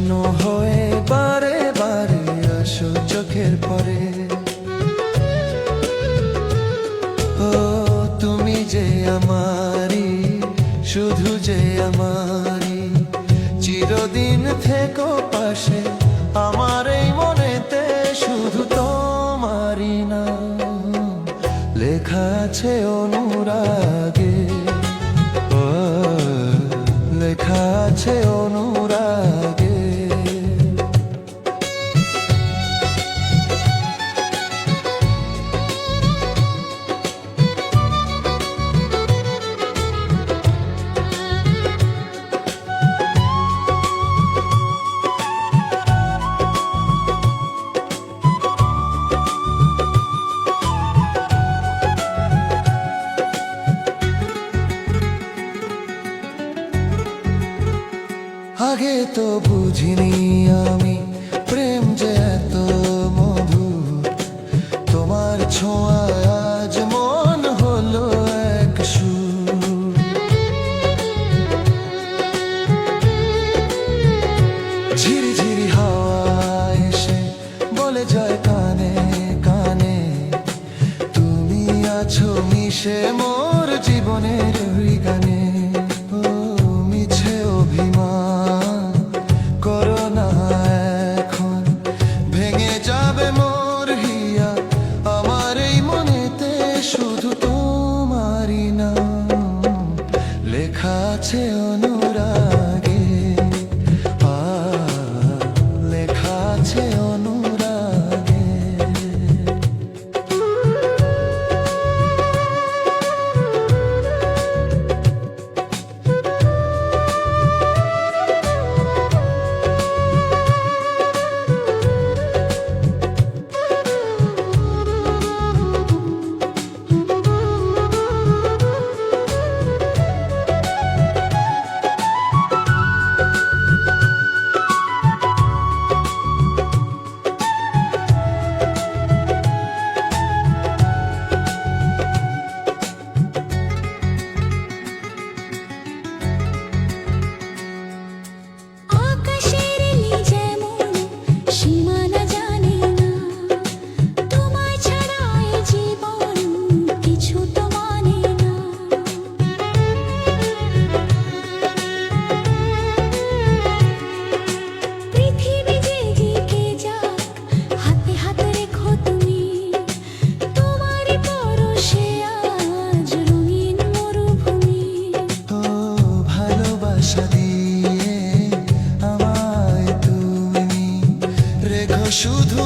স্বপ্ন হয়ে বারে বারে আসো চোখের পরে। ও তুমি যে আমারই, শুধু যে আমারই, চিরদিন থেকো পাশে আমার এই মনেতে, শুধু তোমারই নাম লেখা আছে অনুরাগে। ও লেখা আছে অনুরাগে। আগে তো বুঝিনি আমি প্রেম যে এত মধুর, তোমার ছোঁয়ায় আজ মন হলো এক সুর। ঝিরিঝিরি হাওয়া এসে বলে যায় কানে কানে, তুমি আছো মিশে মোর জীবনের ওই গানে। শুধু তোমারই নাম লেখা আছে অনুরাগে। লেখা আছে অনুরাগে। শুধু